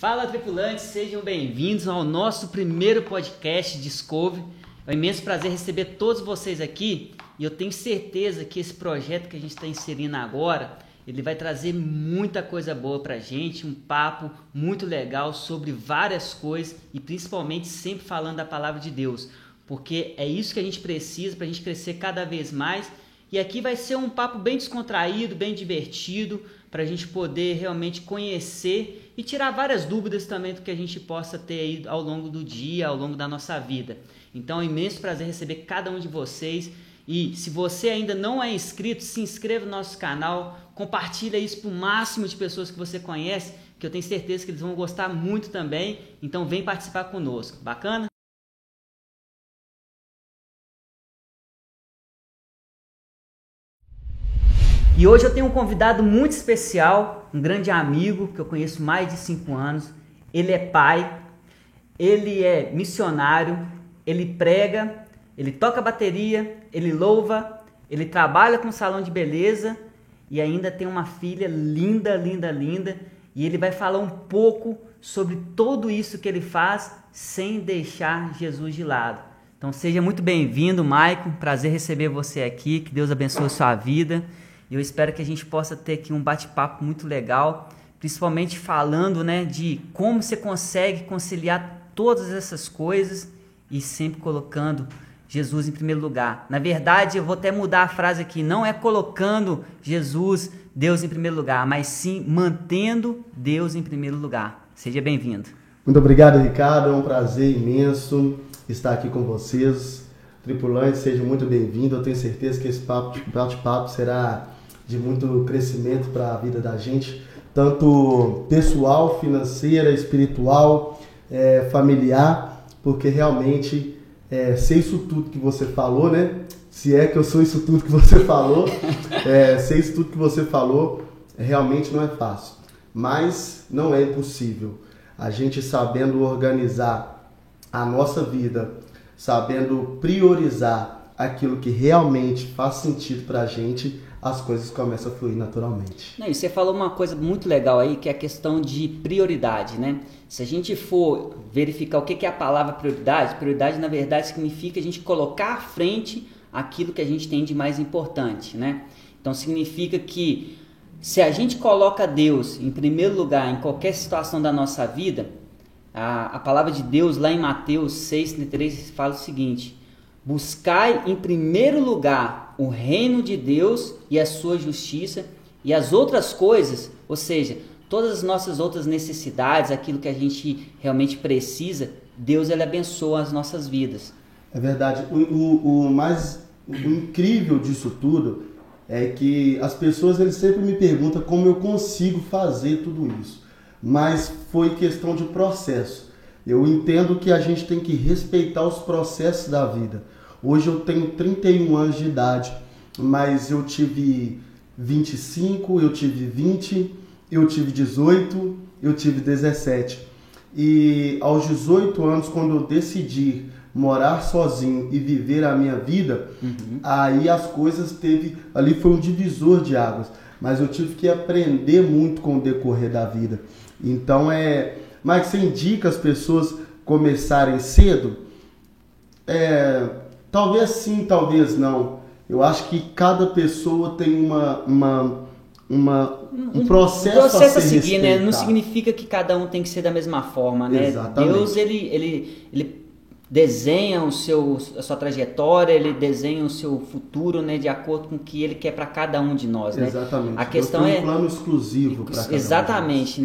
Fala, tripulantes, sejam bem-vindos ao nosso primeiro podcast Discovery. É um imenso prazer receber todos vocês aqui e eu tenho certeza que esse projeto que a gente está inserindo agora, ele vai trazer muita coisa boa pra gente, um papo muito legal sobre várias coisas e principalmente sempre falando da palavra de Deus, porque é isso que a gente precisa para a gente crescer cada vez mais. E aqui vai ser um papo bem descontraído, bem divertido, para a gente poder realmente conhecer e tirar várias dúvidas também do que a gente possa ter aí ao longo do dia, ao longo da nossa vida. Então é um imenso prazer receber cada um de vocês. E se você ainda não é inscrito, se inscreva no nosso canal, compartilha isso para o máximo de pessoas que você conhece, que eu tenho certeza que eles vão gostar muito também. Então vem participar conosco. Bacana? E hoje eu tenho um convidado muito especial, um grande amigo que eu conheço há mais de 5 anos. Ele é pai, ele é missionário, ele prega, ele toca bateria, ele louva, ele trabalha com salão de beleza e ainda tem uma filha linda, linda, linda. E ele vai falar um pouco sobre tudo isso que ele faz sem deixar Jesus de lado. Então seja muito bem-vindo, Maicon. Prazer receber você aqui. Que Deus abençoe a sua vida. E eu espero que a gente possa ter aqui um bate-papo muito legal, principalmente falando, de como você consegue conciliar todas essas coisas e sempre colocando Jesus em primeiro lugar. Na verdade, eu vou até mudar a frase aqui, não é colocando Jesus, Deus em primeiro lugar, mas sim mantendo Deus em primeiro lugar. Seja bem-vindo. Muito obrigado, Ricardo, é um prazer imenso estar aqui com vocês. Tripulantes, sejam muito bem-vindos. Eu tenho certeza que esse bate-papo será de muito crescimento para a vida da gente, tanto pessoal, financeira, espiritual, familiar, porque realmente ser isso tudo que você falou, se é que eu sou isso tudo que você falou, ser isso tudo que você falou realmente não é fácil, mas não é impossível. A gente sabendo organizar a nossa vida, sabendo priorizar aquilo que realmente faz sentido para a gente, as coisas começam a fluir naturalmente. E você falou uma coisa muito legal aí, que é a questão de prioridade, Se a gente for verificar o que é a palavra prioridade, prioridade na verdade significa a gente colocar à frente aquilo que a gente tem de mais importante, Então significa que se a gente coloca Deus em primeiro lugar em qualquer situação da nossa vida, a palavra de Deus lá em Mateus 6,3 fala o seguinte: buscai em primeiro lugar o reino de Deus e a sua justiça, e as outras coisas, ou seja, todas as nossas outras necessidades, aquilo que a gente realmente precisa, Deus ele abençoa as nossas vidas. É verdade. O incrível disso tudo é que as pessoas eles sempre me perguntam como eu consigo fazer tudo isso, mas foi questão de processo. Eu entendo que a gente tem que respeitar os processos da vida. Hoje eu tenho 31 anos de idade, mas eu tive 25, eu tive 20, eu tive 18, eu tive 17. E aos 18 anos, quando eu decidi morar sozinho e viver a minha vida, aí as coisas ali foi um divisor de águas. Mas eu tive que aprender muito com o decorrer da vida. Então mas você indica as pessoas começarem cedo? Talvez sim, talvez não. Eu acho que cada pessoa tem um processo a seguir, respeitar. Não significa que cada um tem que ser da mesma forma, Exatamente. Deus, ele desenha a sua trajetória, ele desenha o seu futuro, de acordo com o que ele quer para cada um de nós, Exatamente. A questão um plano exclusivo para cada exatamente,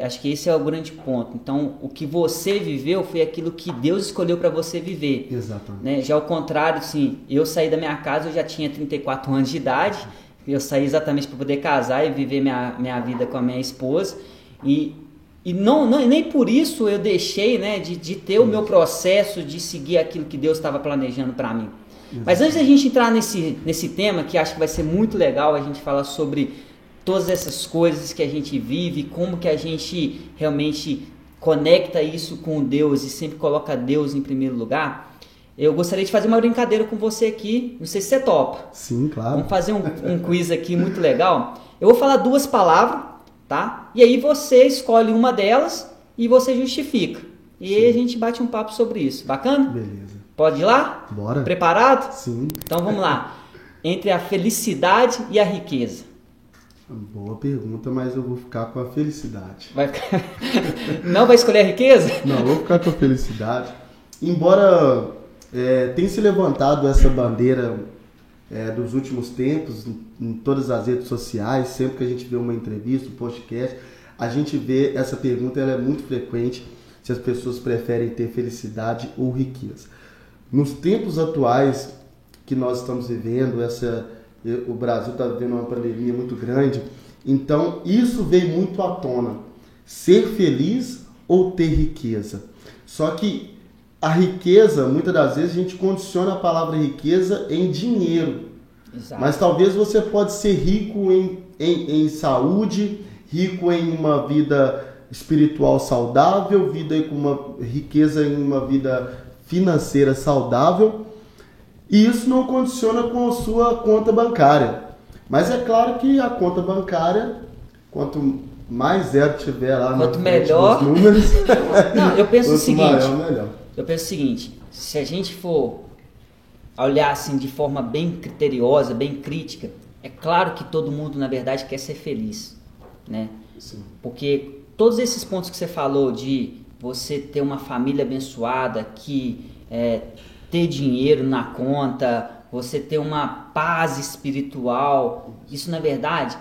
acho que esse é o grande ponto. Então, o que você viveu foi aquilo que Deus escolheu para você viver. Exatamente. Já ao contrário, assim, eu saí da minha casa, eu já tinha 34 anos de idade, eu saí exatamente para poder casar e viver minha vida com a minha esposa, e nem por isso eu deixei de ter o meu processo de seguir aquilo que Deus estava planejando para mim. Exatamente. Mas antes da gente entrar nesse tema, que acho que vai ser muito legal a gente falar sobre todas essas coisas que a gente vive, como que a gente realmente conecta isso com Deus e sempre coloca Deus em primeiro lugar, eu gostaria de fazer uma brincadeira com você aqui, não sei se você topa. Sim, claro. Vamos fazer um quiz aqui muito legal. Eu vou falar 2 palavras, tá? E aí você escolhe uma delas e você justifica. E aí a gente bate um papo sobre isso. Bacana? Beleza. Pode ir lá? Bora. Preparado? Sim. Então vamos lá. Entre a felicidade e a riqueza. Boa pergunta, mas eu vou ficar com a felicidade. Vai ficar... Não vai escolher a riqueza? Não, eu vou ficar com a felicidade. Embora tenha se levantado essa bandeira dos últimos tempos, em todas as redes sociais, sempre que a gente vê uma entrevista, um podcast, a gente vê essa pergunta, ela é muito frequente, se as pessoas preferem ter felicidade ou riqueza. Nos tempos atuais que nós estamos vivendo, o Brasil está vivendo uma pandemia muito grande, então isso veio muito à tona. Ser feliz ou ter riqueza? Só que a riqueza, muitas das vezes a gente condiciona a palavra riqueza em dinheiro. Exato. Mas talvez você pode ser rico em saúde, rico em uma vida espiritual saudável, riqueza em uma vida financeira saudável. E isso não condiciona com a sua conta bancária. Mas é claro que a conta bancária, quanto mais zero tiver lá quanto na frente melhor dos números, não, eu penso o seguinte, maior, melhor. Eu penso o seguinte, se a gente for olhar assim de forma bem criteriosa, bem crítica, é claro que todo mundo na verdade quer ser feliz, né? Sim. Porque todos esses pontos que você falou de você ter uma família abençoada, ter dinheiro na conta, você ter uma paz espiritual, isso na verdade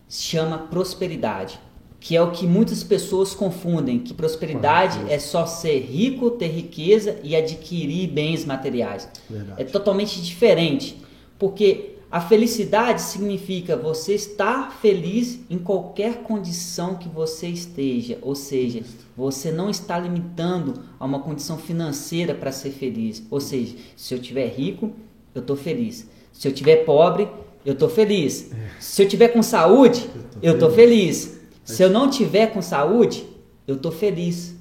se chama prosperidade, que é o que muitas pessoas confundem, que prosperidade é só ser rico, ter riqueza e adquirir bens materiais. Verdade. É totalmente diferente, porque a felicidade significa você estar feliz em qualquer condição que você esteja, ou seja, você não está limitando a uma condição financeira para ser feliz. Ou seja, se eu tiver rico, eu estou feliz. Se eu tiver pobre, eu estou feliz. Se eu tiver com saúde, eu estou feliz. Se eu não tiver com saúde, eu estou feliz.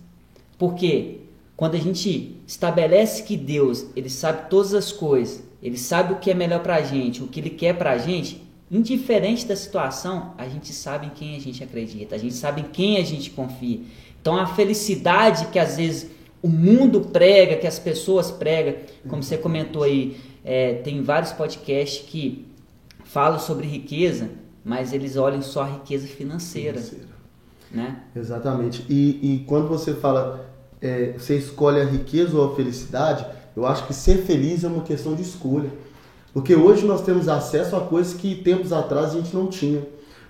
Por quê? Quando a gente estabelece que Deus, Ele sabe todas as coisas, Ele sabe o que é melhor para a gente, o que Ele quer para a gente, indiferente da situação, a gente sabe em quem a gente acredita, a gente sabe em quem a gente confia. Então a felicidade que às vezes o mundo prega, que as pessoas pregam, como você comentou aí, tem vários podcasts que falam sobre riqueza, mas eles olham só a riqueza financeira. Né? Exatamente. E quando você fala, você escolhe a riqueza ou a felicidade, eu acho que ser feliz é uma questão de escolha. Porque hoje nós temos acesso a coisas que tempos atrás a gente não tinha.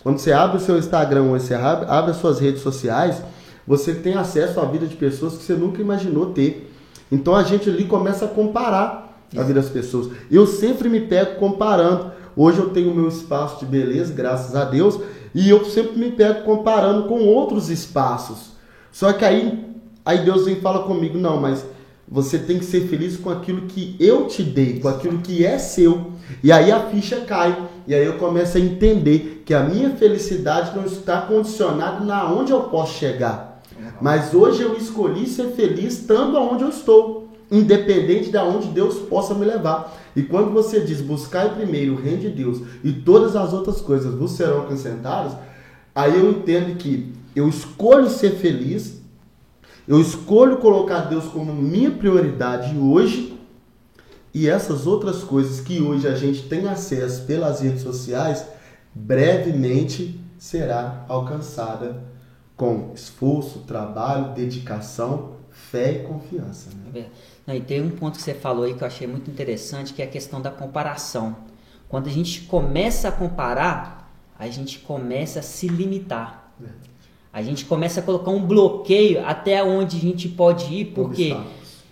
Quando você abre o seu Instagram ou você abre as suas redes sociais, você tem acesso à vida de pessoas que você nunca imaginou ter. Então a gente ali começa a comparar a vida das pessoas. Eu sempre me pego comparando. Hoje eu tenho o meu espaço de beleza, graças a Deus, e eu sempre me pego comparando com outros espaços. Só que aí Deus vem e fala comigo, não, mas você tem que ser feliz com aquilo que eu te dei, com aquilo que é seu. E aí a ficha cai. E aí eu começo a entender que a minha felicidade não está condicionada na onde eu posso chegar. Mas hoje eu escolhi ser feliz estando onde eu estou, independente de onde Deus possa me levar. E quando você diz buscar primeiro o reino de Deus e todas as outras coisas vos serão acrescentadas, aí eu entendo que eu escolho ser feliz, eu escolho colocar Deus como minha prioridade hoje, e essas outras coisas que hoje a gente tem acesso pelas redes sociais, brevemente será alcançada com esforço, trabalho, dedicação, fé e confiança. Né? E tem um ponto que você falou aí que eu achei muito interessante, que é a questão da comparação. Quando a gente começa a comparar, a gente começa a se limitar. A gente começa a colocar um bloqueio até onde a gente pode ir, porque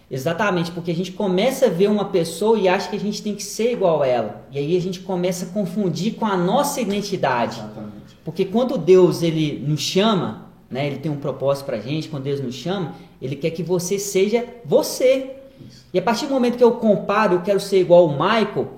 exatamente, porque a gente começa a ver uma pessoa e acha que a gente tem que ser igual a ela. E aí a gente começa a confundir com a nossa identidade. Exatamente. Porque quando Deus ele nos chama, né, ele tem um propósito pra gente, quando Deus nos chama, ele quer que você seja você. Isso. E a partir do momento que eu comparo, eu quero ser igual ao Michael,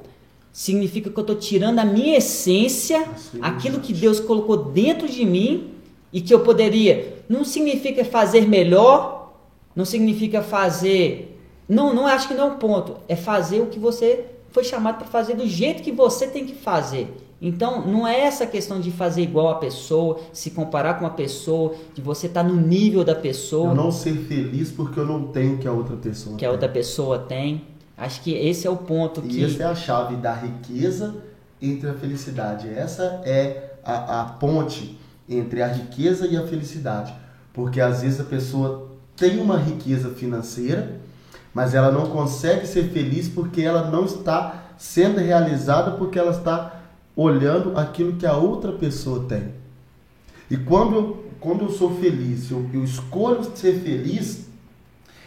significa que eu estou tirando a minha essência, aquilo que Deus colocou dentro de mim e que eu poderia. Não significa fazer melhor, não significa fazer. Não acho que não é um ponto. É fazer o que você foi chamado para fazer do jeito que você tem que fazer. Então, não é essa questão de fazer igual a pessoa, se comparar com a pessoa, de você estar no nível da pessoa. Eu não ser feliz porque eu não tenho o que a outra pessoa tem. Que a outra pessoa tem. Acho que esse é o ponto que... E essa é a chave da riqueza entre a felicidade. Essa é a ponte entre a riqueza e a felicidade. Porque às vezes a pessoa tem uma riqueza financeira, mas ela não consegue ser feliz porque ela não está sendo realizada, porque ela está olhando aquilo que a outra pessoa tem. E quando eu sou feliz, eu escolho ser feliz,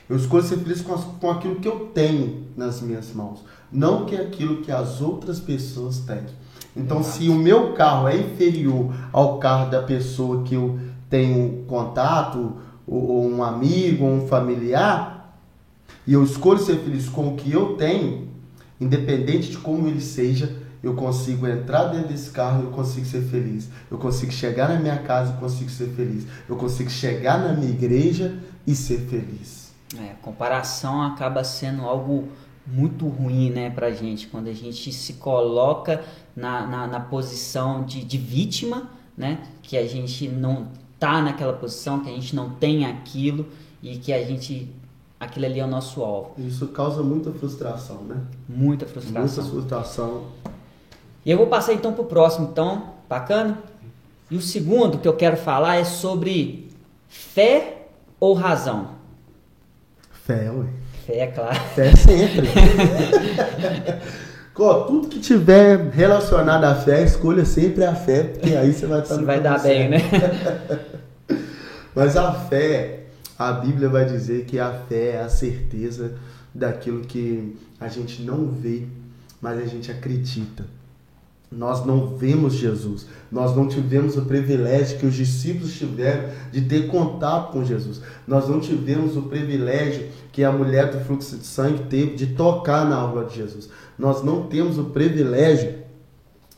eu escolho ser feliz com aquilo que eu tenho nas minhas mãos, não que aquilo que as outras pessoas têm. Então, se o meu carro é inferior ao carro da pessoa que eu tenho contato, ou um amigo, ou um familiar, e eu escolho ser feliz com o que eu tenho, independente de como ele seja, eu consigo entrar dentro desse carro e eu consigo ser feliz. Eu consigo chegar na minha casa e consigo ser feliz. Eu consigo chegar na minha igreja e ser feliz. Comparação acaba sendo algo muito ruim, né, pra gente, quando a gente se coloca na posição de vítima, né, que a gente não tá naquela posição, que a gente não tem aquilo e que aquilo ali é o nosso alvo. Isso causa muita frustração, né? Muita frustração. Muita frustração. E eu vou passar então pro próximo, então, bacana? E o segundo que eu quero falar é sobre fé ou razão? Fé, ué. Fé, claro. Fé sempre. Tudo que tiver relacionado à fé, escolha sempre a fé, porque aí você vai estar no vai dar bem, né? Mas a fé, a Bíblia vai dizer que a fé é a certeza daquilo que a gente não vê, mas a gente acredita. Nós não vemos Jesus, nós não tivemos o privilégio que os discípulos tiveram de ter contato com Jesus. Nós não tivemos o privilégio que a mulher do fluxo de sangue teve de tocar na alma de Jesus. Nós não temos o privilégio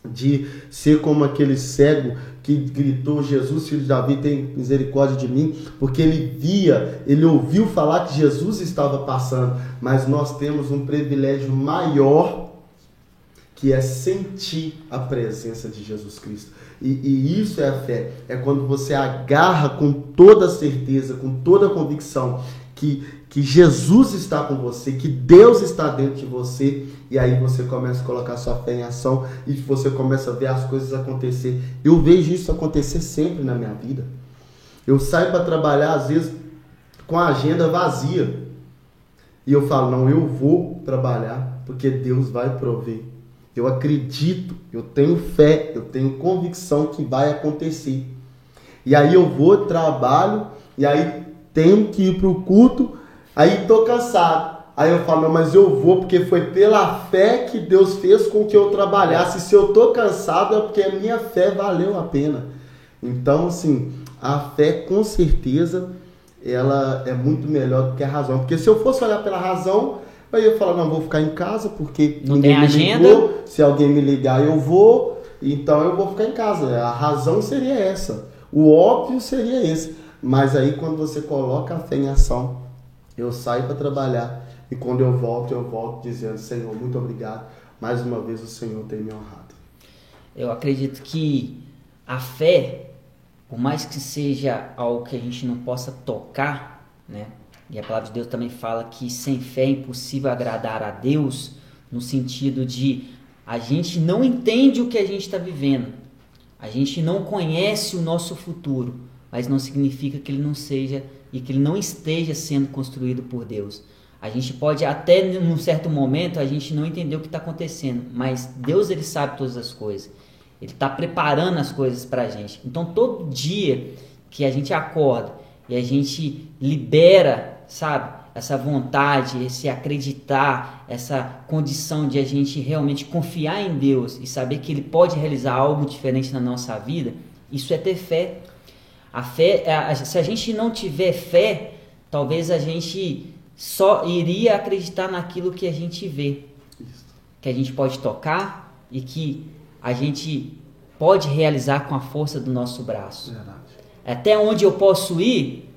de ser como aquele cego que gritou: Jesus, filho de Davi, tem misericórdia de mim, porque ele ouviu falar que Jesus estava passando, mas nós temos um privilégio maior, que é sentir a presença de Jesus Cristo. E isso é a fé. É quando você agarra com toda certeza, com toda convicção, que Jesus está com você, que Deus está dentro de você, e aí você começa a colocar sua fé em ação, e você começa a ver as coisas acontecer. Eu vejo isso acontecer sempre na minha vida. Eu saio para trabalhar, às vezes, com a agenda vazia, e eu falo: não, eu vou trabalhar, porque Deus vai prover. Eu acredito, eu tenho fé, eu tenho convicção que vai acontecer. E aí eu vou, trabalho, e aí tenho que ir para o culto, aí estou cansado. Aí eu falo: não, mas eu vou porque foi pela fé que Deus fez com que eu trabalhasse. Se eu estou cansado é porque a minha fé valeu a pena. Então, assim, a fé com certeza ela é muito melhor do que a razão. Porque se eu fosse olhar pela razão, aí eu falo: não, vou ficar em casa porque não tem agenda. Ligou. Se alguém me ligar, eu vou. Então eu vou ficar em casa. A razão seria essa. O óbvio seria esse. Mas aí quando você coloca a fé em ação, eu saio para trabalhar. E quando eu volto dizendo: Senhor, muito obrigado. Mais uma vez o Senhor tem me honrado. Eu acredito que a fé, por mais que seja algo que a gente não possa tocar, né? E a palavra de Deus também fala que sem fé é impossível agradar a Deus, no sentido de a gente não entende o que a gente está vivendo. A gente não conhece o nosso futuro, mas não significa que ele não seja e que ele não esteja sendo construído por Deus. A gente pode até, num certo momento, a gente não entender o que está acontecendo, mas Deus, ele sabe todas as coisas. Ele está preparando as coisas para a gente. Então, todo dia que a gente acorda e a gente libera, sabe, essa vontade, esse acreditar, essa condição de a gente realmente confiar em Deus e saber que Ele pode realizar algo diferente na nossa vida, isso é ter fé. A fé, se a gente não tiver fé, talvez a gente só iria acreditar naquilo que a gente vê, que a gente pode tocar e que a gente pode realizar com a força do nosso braço. Verdade. Até onde eu posso ir,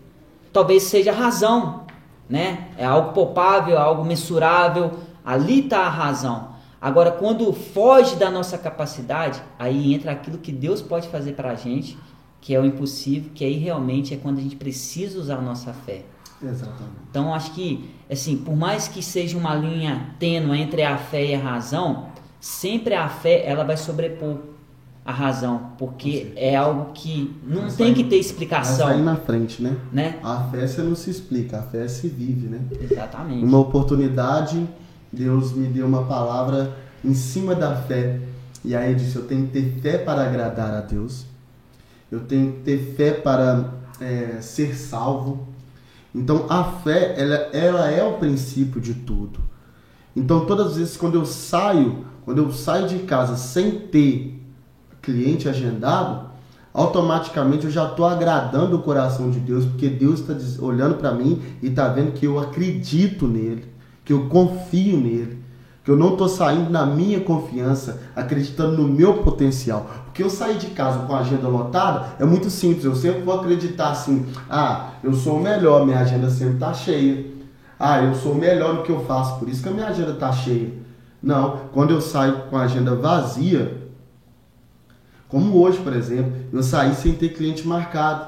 talvez seja a razão, né? É algo palpável, algo mensurável, ali está a razão. Agora, quando foge da nossa capacidade, aí entra aquilo que Deus pode fazer para a gente, que é o impossível, que aí realmente é quando a gente precisa usar a nossa fé. Exatamente. Então, acho que, assim, por mais que seja uma linha tênue entre a fé e a razão, sempre a fé ela vai sobrepor a razão, porque é algo que não tem que ter explicação. Vai sair na frente, né? A fé você não se explica, a fé se vive, né? Exatamente. Uma oportunidade, Deus me deu uma palavra em cima da fé, e aí eu disse, eu tenho que ter fé para agradar a Deus, eu tenho que ter fé para ser salvo. Então a fé, ela é o princípio de tudo. Então todas as vezes quando eu saio de casa sem ter cliente agendado, automaticamente eu já estou agradando o coração de Deus, porque Deus está olhando para mim e está vendo que eu acredito nele, que eu confio nele, que eu não estou saindo na minha confiança, acreditando no meu potencial. Porque eu sair de casa com a agenda lotada é muito simples, eu sempre vou acreditar assim, eu sou o melhor, minha agenda sempre está cheia. Eu sou o melhor no que eu faço, por isso que a minha agenda está cheia. Não, quando eu saio com a agenda vazia, como hoje, por exemplo, eu saí sem ter cliente marcado.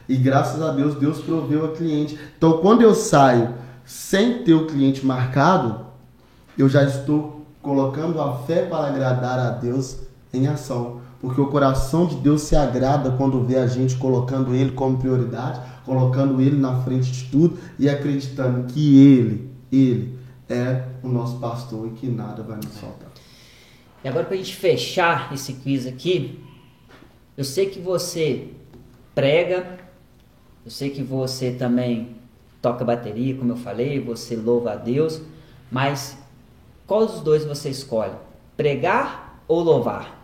E graças a Deus, Deus proveu a cliente. Então, quando eu saio sem ter o cliente marcado, eu já estou colocando a fé para agradar a Deus em ação. Porque o coração de Deus se agrada quando vê a gente colocando Ele como prioridade, colocando Ele na frente de tudo e acreditando que Ele é o nosso pastor e que nada vai nos faltar. E agora, para a gente fechar esse quiz aqui, eu sei que você prega, eu sei que você também toca bateria, como eu falei, você louva a Deus, mas qual dos dois você escolhe? Pregar ou louvar?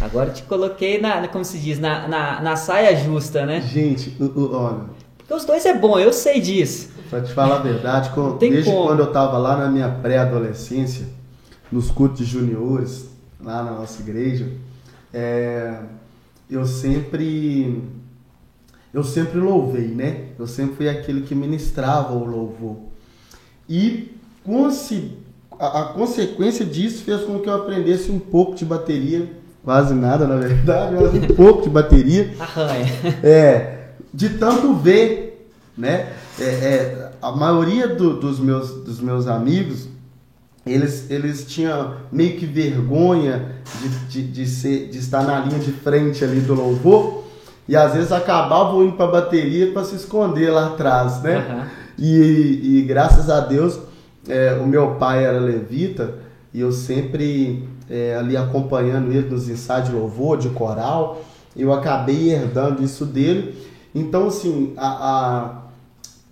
Agora eu te coloquei como se diz, na saia justa, né? Gente, olha... Porque os dois é bom, eu sei disso. Pra te falar a verdade, desde quando eu tava lá na minha pré-adolescência, nos cultos de juniores, lá na nossa igreja, eu sempre louvei, né? Eu sempre fui aquele que ministrava o louvor. E a consequência disso fez com que eu aprendesse um pouco de bateria, quase nada na verdade, mas um pouco de bateria. Arranha. De tanto ver, né? A maioria dos meus amigos, eles tinham meio que vergonha de estar na linha de frente ali do louvor, e às vezes acabavam indo para a bateria para se esconder lá atrás, né? Uhum. E graças a Deus, o meu pai era levita, e eu sempre ali acompanhando ele nos ensaios de louvor, de coral, eu acabei herdando isso dele. Então, assim,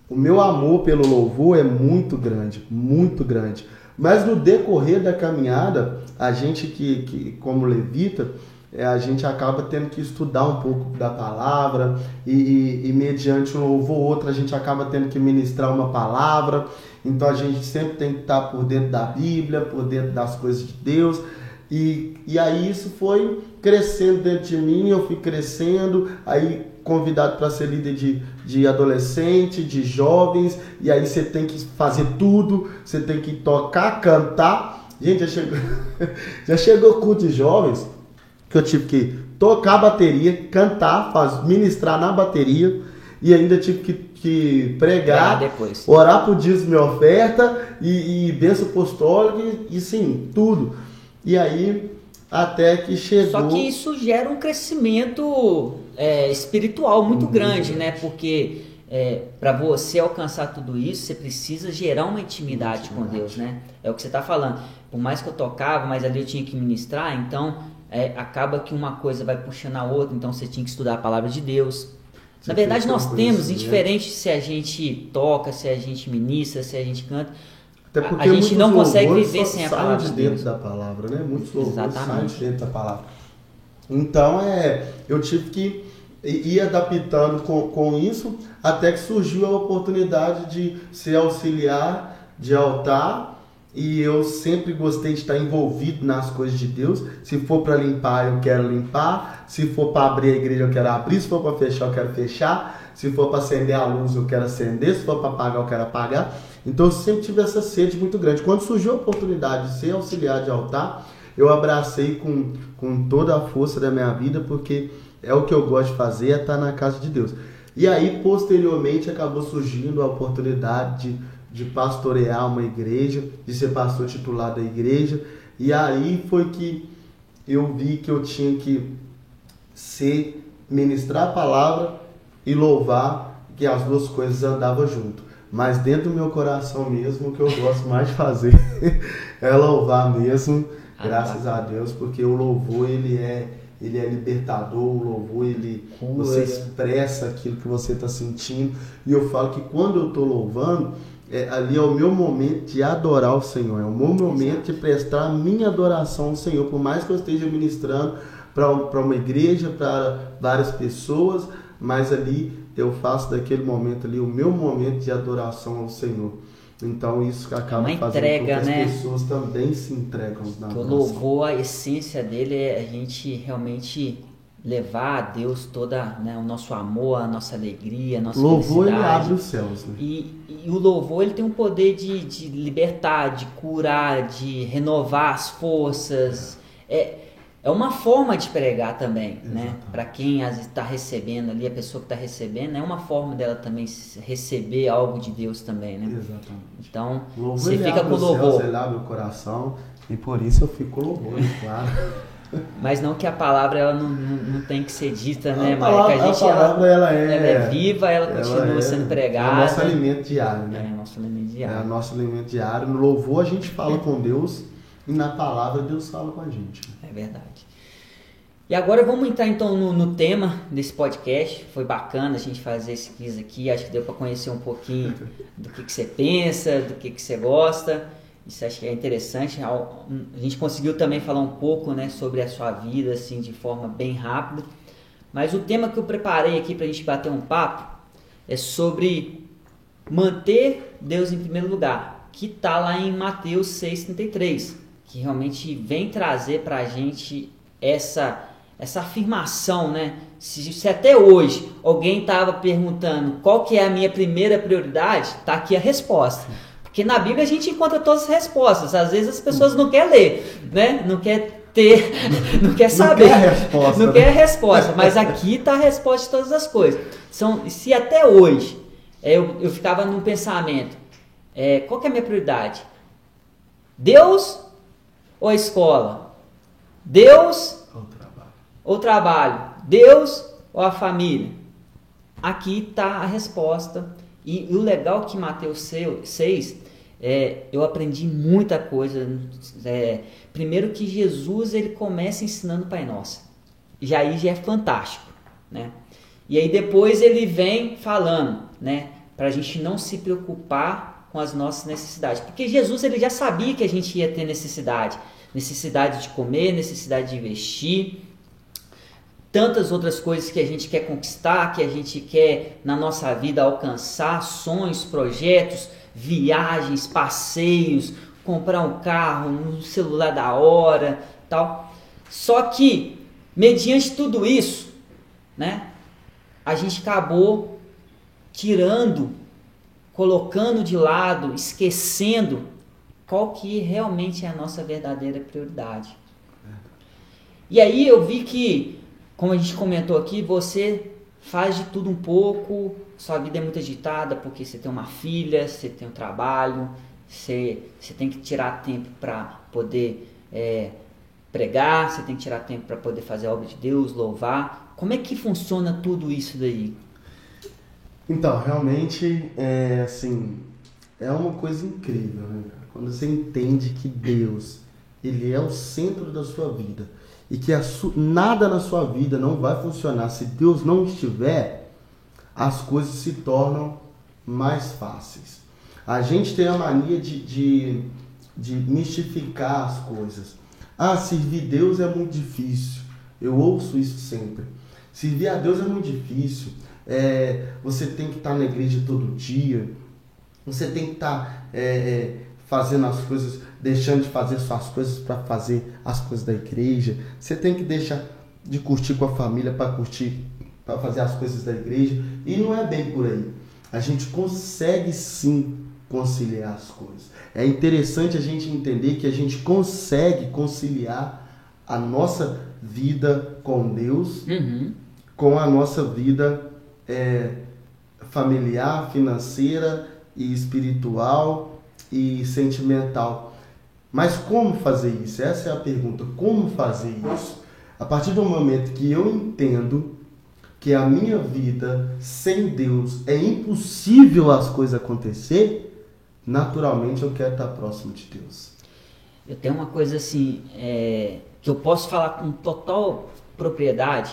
o meu amor pelo louvor é muito grande, muito grande. Mas no decorrer da caminhada, a gente que como levita, a gente acaba tendo que estudar um pouco da palavra e mediante um louvor ou outro, a gente acaba tendo que ministrar uma palavra. Então, a gente sempre tem que estar por dentro da Bíblia, por dentro das coisas de Deus. E aí isso foi crescendo dentro de mim, eu fui crescendo, aí convidado para ser líder de adolescente, de jovens, e aí você tem que fazer tudo, você tem que tocar, cantar. Gente, já chegou o culto de jovens, que eu tive que tocar bateria, cantar, ministrar na bateria, e ainda tive que pregar, orar por dízimo e oferta, e bênção apostólica, e sim, tudo. E aí, até que chegou... Só que isso gera um crescimento espiritual muito grande, né? Porque para você alcançar tudo isso, você precisa gerar uma intimidade com Deus, né? É o que você está falando. Por mais que eu tocava, mas ali eu tinha que ministrar, então acaba que uma coisa vai puxando a outra, então você tinha que estudar a palavra de Deus. Na verdade, nós temos, indiferente se a gente toca, se a gente ministra, se a gente canta... Até porque a gente não consegue viver sem a palavra de dentro da palavra, né? Muitos louvores saem de dentro da palavra. Então, eu tive que ir adaptando com isso, até que surgiu a oportunidade de ser auxiliar de altar e eu sempre gostei de estar envolvido nas coisas de Deus. Se for para limpar, eu quero limpar. Se for para abrir a igreja, eu quero abrir. Se for para fechar, eu quero fechar. Se for para acender a luz, eu quero acender. Se for para apagar, eu quero apagar. Então eu sempre tive essa sede muito grande. Quando surgiu a oportunidade de ser auxiliar de altar, eu abracei com toda a força da minha vida, porque é o que eu gosto de fazer, é estar na casa de Deus. E aí, posteriormente, acabou surgindo a oportunidade de pastorear uma igreja, de ser pastor titular da igreja. E aí foi que eu vi que eu tinha que ministrar a palavra e louvar, que as duas coisas andavam junto. Mas dentro do meu coração mesmo, o que eu gosto mais de fazer é louvar mesmo, graças a Deus, porque o louvor, ele é libertador. O louvor, você expressa aquilo que você está sentindo. E eu falo que quando eu estou louvando, ali é o meu momento de adorar o Senhor, é o meu momento de prestar a minha adoração ao Senhor. Por mais que eu esteja ministrando para uma igreja, para várias pessoas, mas ali eu faço daquele momento ali o meu momento de adoração ao Senhor. Então isso acaba fazendo com que as pessoas também se entregam na adoração. O louvor, a essência dele é a gente realmente levar a Deus toda, o nosso amor, a nossa alegria, a nossa felicidade. Louvor, ele abre os céus. Né? E o louvor, ele tem um poder de libertar, de curar, de renovar as forças. É uma forma de pregar também, né? Para quem às vezes está recebendo ali, a pessoa que está recebendo, é uma forma dela também receber algo de Deus também, né? Exatamente. Então, louvor, você fica com o louvor. Céus, ele abre o coração, e por isso eu fico com louvor, claro. Mas não que a palavra ela não tem que ser dita, né, Maica? A palavra ela é viva, ela continua sendo pregada. É o nosso alimento diário, né? É o nosso alimento diário. É o nosso alimento diário. No louvor a gente fala com Deus e na palavra Deus fala com a gente. É verdade. E agora vamos entrar então no tema desse podcast. Foi bacana a gente fazer esse quiz aqui. Acho que deu para conhecer um pouquinho do que você pensa, do que você gosta. Isso acho que é interessante. A gente conseguiu também falar um pouco, né, sobre a sua vida, assim, de forma bem rápida. Mas o tema que eu preparei aqui para a gente bater um papo é sobre manter Deus em primeiro lugar, que está lá em Mateus 6,33, que realmente vem trazer para a gente essa afirmação, né? Se até hoje alguém estava perguntando qual que é a minha primeira prioridade, tá aqui a resposta. Porque na Bíblia a gente encontra todas as respostas. Às vezes as pessoas não querem ler, né? Não quer ter, não quer saber. Não quer a resposta. Mas aqui está a resposta de todas as coisas. Se até hoje eu ficava num pensamento, qual que é a minha prioridade? Deus ou a escola? Deus ou trabalho? Deus ou a família? Aqui está a resposta. E o legal que Mateus 6, eu aprendi muita coisa. Primeiro que Jesus ele começa ensinando o Pai Nosso. Já é fantástico, né? E aí depois ele vem falando, né, para a gente não se preocupar com as nossas necessidades. Porque Jesus ele já sabia que a gente ia ter necessidade de comer, necessidade de investir, tantas outras coisas que a gente quer conquistar, que a gente quer na nossa vida alcançar, sonhos, projetos, viagens, passeios, comprar um carro, um celular da hora, tal. Só que, mediante tudo isso, né, a gente acabou colocando de lado, esquecendo qual que realmente é a nossa verdadeira prioridade. E aí eu vi que, como a gente comentou aqui, você faz de tudo um pouco, sua vida é muito agitada porque você tem uma filha, você tem um trabalho, você tem que tirar tempo para poder pregar, você tem que tirar tempo para poder fazer a obra de Deus, louvar. Como é que funciona tudo isso daí? Então, realmente, é uma coisa incrível, né? Quando você entende que Deus, ele é o centro da sua vida e que nada na sua vida não vai funcionar se Deus não estiver, as coisas se tornam mais fáceis. A gente tem a mania de mistificar as coisas. Servir Deus é muito difícil. Eu ouço isso sempre. Servir a Deus é muito difícil. Você tem que estar na igreja todo dia. Você tem que estar fazendo as coisas, deixando de fazer suas coisas para fazer as coisas da igreja. Você tem que deixar de curtir com a família para fazer as coisas da igreja. E não é bem por aí. A gente consegue sim conciliar as coisas. É interessante a gente entender que a gente consegue conciliar a nossa vida com Deus, com a nossa vida familiar, financeira e espiritual e sentimental. Mas como fazer isso? Essa é a pergunta. Como fazer isso? A partir do momento que eu entendo que a minha vida sem Deus é impossível as coisas acontecer, naturalmente eu quero estar próximo de Deus. Eu tenho uma coisa assim, que eu posso falar com total propriedade,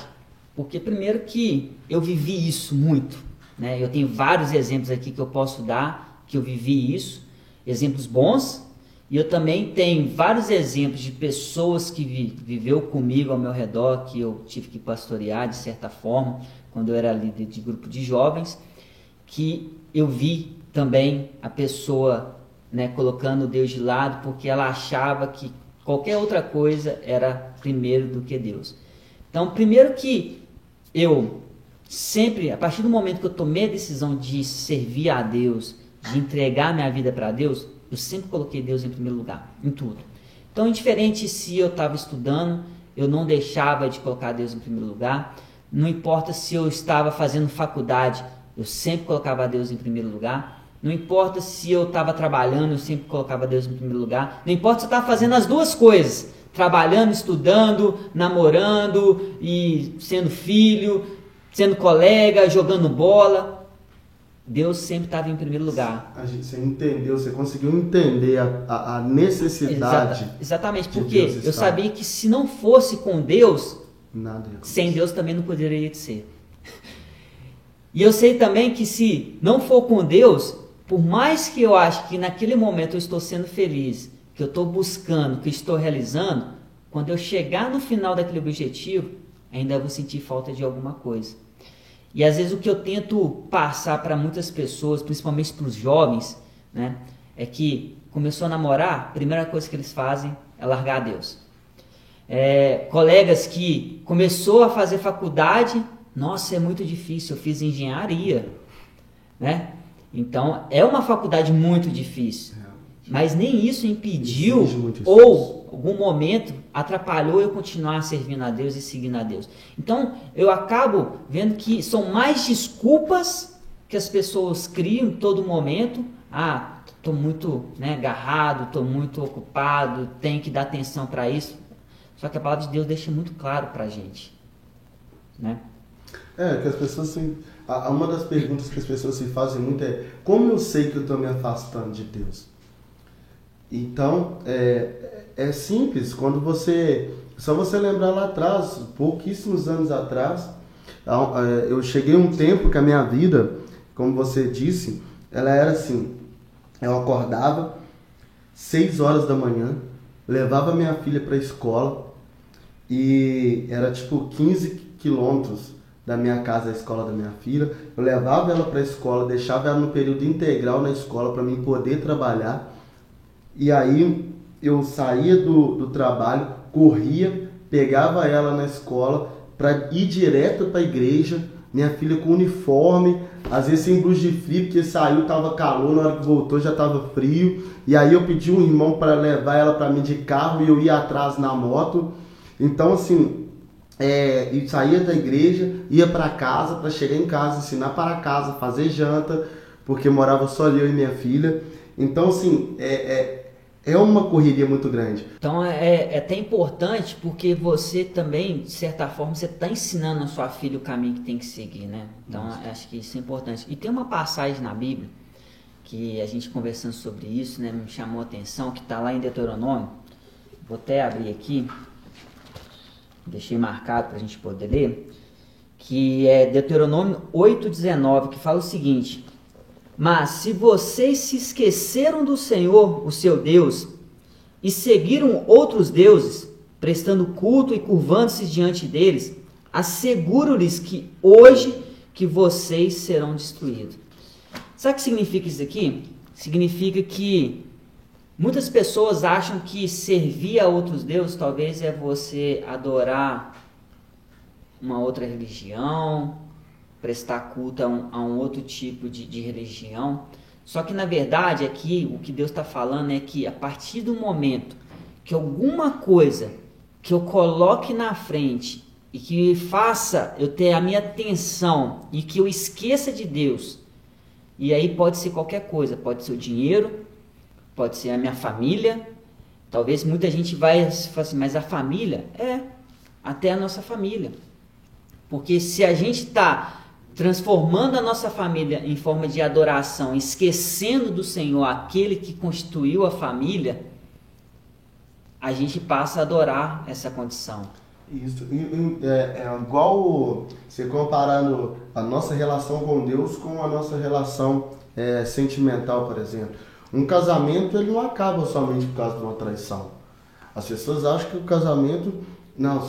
porque primeiro que eu vivi isso muito, né? Eu tenho vários exemplos aqui que eu posso dar, que eu vivi isso, exemplos bons, e eu também tenho vários exemplos de pessoas que viveu comigo ao meu redor, que eu tive que pastorear de certa forma, quando eu era líder de grupo de jovens, que eu vi também a pessoa, né, colocando Deus de lado, porque ela achava que qualquer outra coisa era primeiro do que Deus. Então, primeiro que eu sempre, a partir do momento que eu tomei a decisão de servir a Deus, de entregar minha vida para Deus, eu sempre coloquei Deus em primeiro lugar, em tudo. Então, indiferente se eu estava estudando, eu não deixava de colocar Deus em primeiro lugar. Não importa se eu estava fazendo faculdade, eu sempre colocava Deus em primeiro lugar. Não importa se eu estava trabalhando, eu sempre colocava Deus em primeiro lugar. Não importa se eu estava fazendo as duas coisas, trabalhando, estudando, namorando e sendo filho, sendo colega, jogando bola. Deus sempre estava em primeiro lugar. Você entendeu, você conseguiu entender a necessidade. Exatamente, porque eu sabia que se não fosse com Deus, nada sem Deus também não poderia ser. E eu sei também que se não for com Deus, por mais que eu ache que naquele momento eu estou sendo feliz, que eu estou buscando, que eu estou realizando, quando eu chegar no final daquele objetivo, ainda vou sentir falta de alguma coisa. E às vezes o que eu tento passar para muitas pessoas, principalmente para os jovens, né, é que começou a namorar, a primeira coisa que eles fazem é largar a Deus. Colegas que começou a fazer faculdade, nossa, é muito difícil, eu fiz engenharia, né? Então é uma faculdade muito difícil, mas nem isso impediu ou algum momento atrapalhou eu continuar servindo a Deus e seguindo a Deus. Então eu acabo vendo que são mais desculpas que as pessoas criam em todo momento. Estou muito, né, agarrado, estou muito ocupado, tenho que dar atenção para isso. Só que a palavra de Deus deixa muito claro para a gente, né? Que as pessoas uma das perguntas que as pessoas se fazem muito é: como eu sei que eu estou me afastando de Deus? Então, é simples. Só você lembrar lá atrás, pouquíssimos anos atrás, eu cheguei a um tempo que a minha vida, como você disse, ela era assim: eu acordava 6 horas da manhã, levava minha filha para a escola, e era tipo 15 quilômetros da minha casa à escola da minha filha. Eu levava ela para a escola, deixava ela no período integral na escola para mim poder trabalhar. E aí eu saía do trabalho, corria, pegava ela na escola para ir direto para a igreja. Minha filha com uniforme, às vezes sem blusa de frio, porque saiu, estava calor, na hora que voltou já estava frio. E aí eu pedi um irmão para levar ela para mim de carro e eu ia atrás na moto. Então assim, eu saía da igreja, ia para casa, para chegar em casa, ensinar para casa, fazer janta, porque morava só eu e minha filha. Então assim, é uma correria muito grande. Então é até importante, porque você também, de certa forma, você está ensinando a sua filha o caminho que tem que seguir, né? Então acho que isso é importante. E tem uma passagem na Bíblia, que a gente conversando sobre isso, né, me chamou a atenção, que está lá em Deuteronômio. Vou até abrir aqui, deixei marcado para a gente poder ler, que é Deuteronômio 8,19, que fala o seguinte: mas se vocês se esqueceram do Senhor, o seu Deus, e seguiram outros deuses, prestando culto e curvando-se diante deles, asseguro-lhes que hoje que vocês serão destruídos. Sabe o que significa isso aqui? Significa que Muitas pessoas acham que servir a outros deuses talvez é você adorar uma outra religião, prestar culto a um outro tipo de religião. Só que na verdade aqui o que Deus está falando é que a partir do momento que alguma coisa que eu coloque na frente e que faça eu ter a minha atenção e que eu esqueça de Deus, e aí pode ser qualquer coisa, pode ser o dinheiro, pode ser a minha família. Talvez muita gente vai falar assim, mas a família? Até a nossa família. Porque se a gente está transformando a nossa família em forma de adoração, esquecendo do Senhor, aquele que constituiu a família, a gente passa a adorar essa condição. Isso, é igual você comparando a nossa relação com Deus com a nossa relação sentimental, por exemplo. Um casamento ele não acaba somente por causa de uma traição. As pessoas acham que o casamento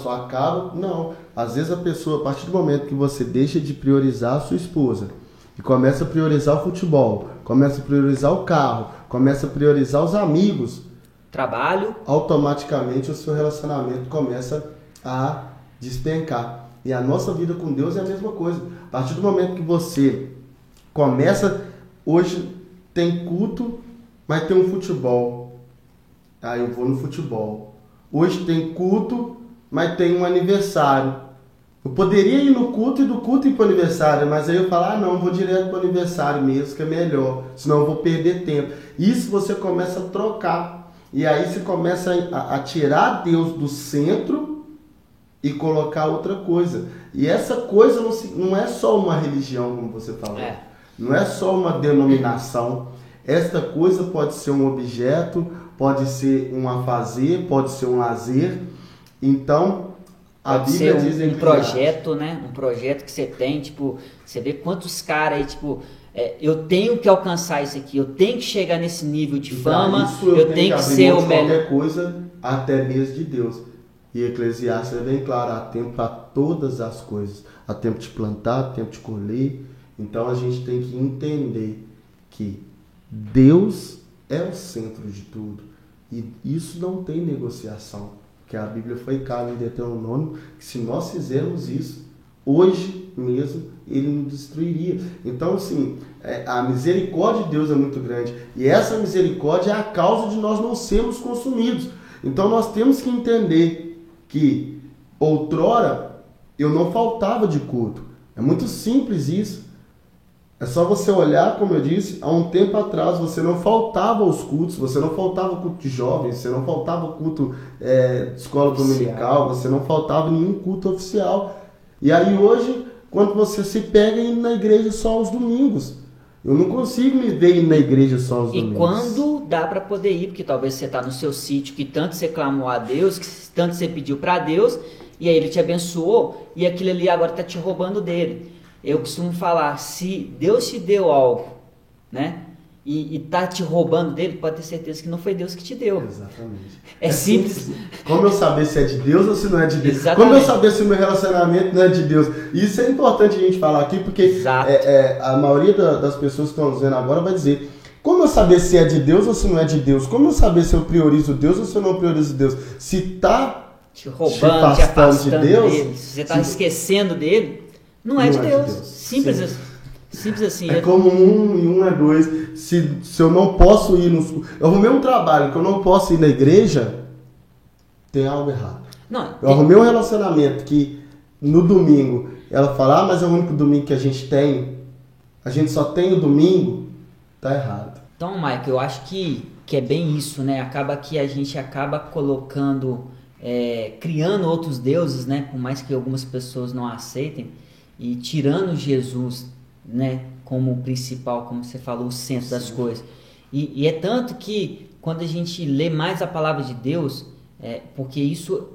só acaba. Não. Às vezes a pessoa, a partir do momento que você deixa de priorizar a sua esposa e começa a priorizar o futebol, começa a priorizar o carro, começa a priorizar os amigos, trabalho, automaticamente o seu relacionamento começa a despencar. E a nossa vida com Deus é a mesma coisa. A partir do momento que você começa, hoje tem culto, mas tem um futebol. Eu vou no futebol. Hoje tem culto, mas tem um aniversário. Eu poderia ir no culto e do culto ir para o aniversário, mas aí eu falo, não, vou direto para o aniversário mesmo, que é melhor, senão eu vou perder tempo. Isso você começa a trocar. E aí você começa a tirar Deus do centro e colocar outra coisa. E essa coisa não é só uma religião, como você falou. Não é só uma denominação. Esta coisa pode ser um objeto, pode ser um afazer, pode ser um lazer. Então, a Bíblia diz em projeto, né? Um projeto que você tem, tipo, você vê quantos caras aí, tipo, eu tenho que alcançar isso aqui, eu tenho que chegar nesse nível de fama, eu tenho que ser o melhor. Qualquer coisa, até mesmo de Deus. E Eclesiastes é bem claro, há tempo para todas as coisas. Há tempo de plantar, há tempo de colher. Então a gente tem que entender que Deus é o centro de tudo. E isso não tem negociação. Porque a Bíblia foi clara em Deuteronômio que se nós fizermos isso, hoje mesmo, ele nos destruiria. Então, assim, a misericórdia de Deus é muito grande. E essa misericórdia é a causa de nós não sermos consumidos. Então, nós temos que entender que, outrora, eu não faltava de culto. É muito simples isso. É só você olhar, como eu disse, há um tempo atrás você não faltava aos cultos, você não faltava o culto de jovens, você não faltava o culto de escola dominical, você não faltava nenhum culto oficial. E aí hoje, quando você se pega indo na igreja só aos domingos, eu não consigo me ver indo na igreja só aos domingos. E quando dá para poder ir, porque talvez você está no seu sítio que tanto você clamou a Deus, que tanto você pediu para Deus, e aí ele te abençoou, e aquilo ali agora está te roubando dele. Eu costumo falar, se Deus te deu algo, né, e tá te roubando dele, pode ter certeza que não foi Deus que te deu. Exatamente. É simples. Como eu saber se é de Deus ou se não é de Deus? Exatamente. Como eu saber se o meu relacionamento não é de Deus? Isso é importante a gente falar aqui, porque a maioria das pessoas que estão dizendo agora vai dizer, como eu saber se é de Deus ou se não é de Deus? Como eu saber se eu priorizo Deus ou se eu não priorizo Deus? Se está te roubando, te afastando de Deus, dele, se você está esquecendo dele, não é de Deus. Simples assim. Simples assim. É como 1 e 1 é 2. Se eu não posso ir eu arrumei um trabalho que eu não posso ir na igreja, tem algo errado. Eu arrumei um relacionamento que no domingo ela fala, mas é o único domingo que a gente tem, a gente só tem o domingo, tá errado. Então, Michael, eu acho que é bem isso, né? Acaba que a gente acaba colocando, criando outros deuses, né? Por mais que algumas pessoas não aceitem, e tirando Jesus, né, como o principal, como você falou, o centro das coisas. E é tanto que quando a gente lê mais a palavra de Deus, porque isso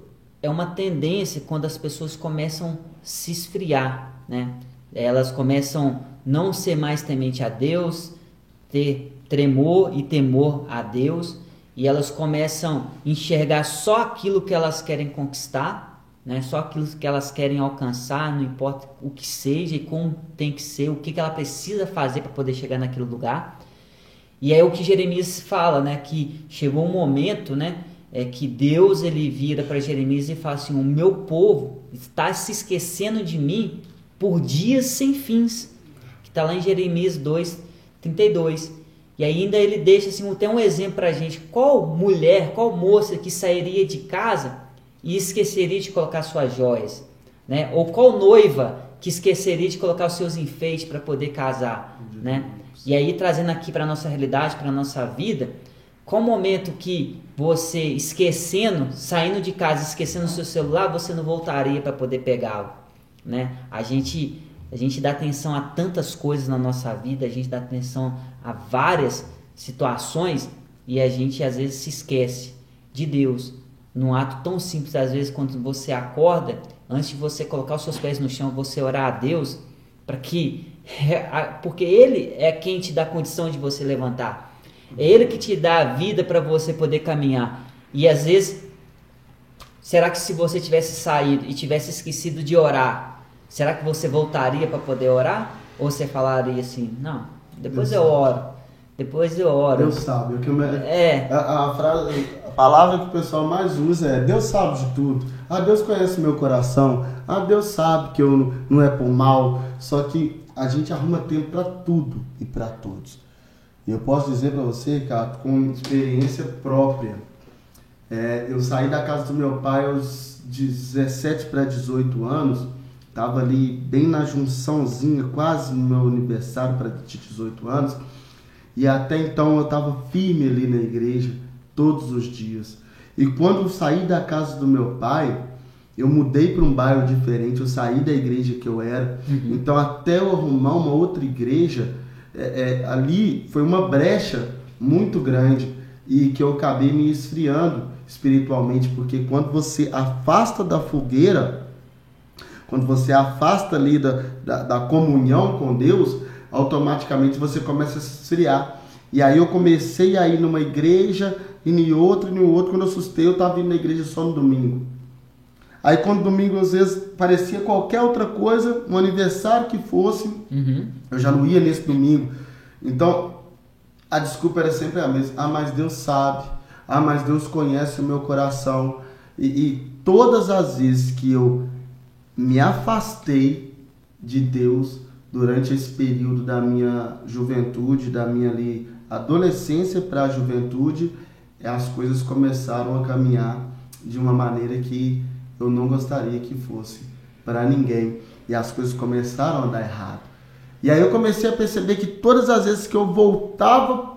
é uma tendência quando as pessoas começam a se esfriar, né? Elas começam a não ser mais temente a Deus, ter tremor e temor a Deus, e elas começam a enxergar só aquilo que elas querem conquistar, né? Só aquilo que elas querem alcançar, não importa o que seja e como tem que ser, o que ela precisa fazer para poder chegar naquele lugar. E é o que Jeremias fala, né? Que chegou um momento, né? Que Deus ele vira para Jeremias e fala assim: o meu povo está se esquecendo de mim por dias sem fins. Que está lá em Jeremias 2:32. E ainda ele deixa assim, até um exemplo para a gente. Qual mulher, qual moça que sairia de casa e esqueceria de colocar suas joias? Né? Ou qual noiva que esqueceria de colocar os seus enfeites para poder casar? Né? E aí, trazendo aqui para a nossa realidade, para a nossa vida, qual momento que você esquecendo, saindo de casa, esquecendo o seu celular, você não voltaria para poder pegá-lo? Né? A gente dá atenção a tantas coisas na nossa vida, a gente dá atenção a várias situações e a gente às vezes se esquece de Deus. Num ato tão simples, às vezes quando você acorda, antes de você colocar os seus pés no chão, você orar a Deus, porque Ele é quem te dá condição de você levantar. É Ele que te dá a vida para você poder caminhar. E às vezes, será que se você tivesse saído e tivesse esquecido de orar, será que você voltaria para poder orar? Ou você falaria assim, não, depois eu oro. Depois eu oro. Deus sabe. A palavra que o pessoal mais usa é Deus sabe de tudo. Deus conhece meu coração. Deus sabe que eu não é por mal. Só que a gente arruma tempo para tudo e para todos. E eu posso dizer para você, cara, com experiência própria. Eu saí da casa do meu pai aos 17 para 18 anos. Estava ali bem na junçãozinha, quase no meu aniversário para 18 anos. E até então eu estava firme ali na igreja, todos os dias. E quando eu saí da casa do meu pai, eu mudei para um bairro diferente, eu saí da igreja que eu era. Então até eu arrumar uma outra igreja, ali foi uma brecha muito grande e que eu acabei me esfriando espiritualmente, porque quando você afasta da fogueira, quando você afasta ali da comunhão com Deus, automaticamente você começa a se esfriar. E aí eu comecei a ir numa igreja, e em outra. Quando eu assustei, eu estava indo na igreja só no domingo. Aí quando domingo às vezes parecia qualquer outra coisa, um aniversário que fosse, eu já não ia nesse domingo. Então a desculpa era sempre a mesma. Mas Deus sabe. Mas Deus conhece o meu coração. E todas as vezes que eu me afastei de Deus durante esse período da minha juventude, da minha ali adolescência para a juventude, as coisas começaram a caminhar de uma maneira que eu não gostaria que fosse para ninguém. E as coisas começaram a dar errado. E aí eu comecei a perceber que todas as vezes que eu voltava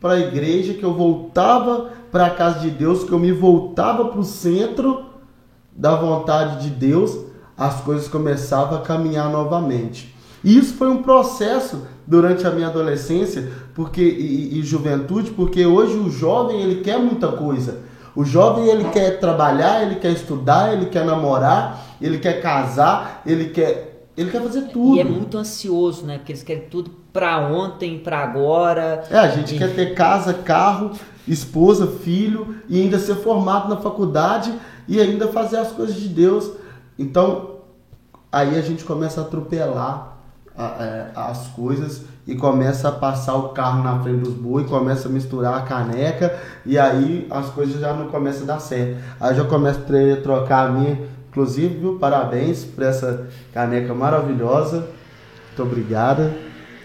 para a igreja, que eu voltava para a casa de Deus, que eu me voltava para o centro da vontade de Deus, as coisas começavam a caminhar novamente. E isso foi um processo durante a minha adolescência e juventude, porque hoje o jovem ele quer muita coisa. O jovem ele quer trabalhar, ele quer estudar, ele quer namorar, ele quer casar, ele quer fazer tudo. E é muito ansioso, né? Porque eles querem tudo para ontem, para agora. A gente quer ter casa, carro, esposa, filho e ainda ser formado na faculdade e ainda fazer as coisas de Deus. Então, aí a gente começa a atropelar as coisas e começa a passar o carro na frente dos bois, começa a misturar a caneca e aí as coisas já não começam a dar certo. Aí já começo a trocar a minha, inclusive, viu? Parabéns por essa caneca maravilhosa. Muito obrigada.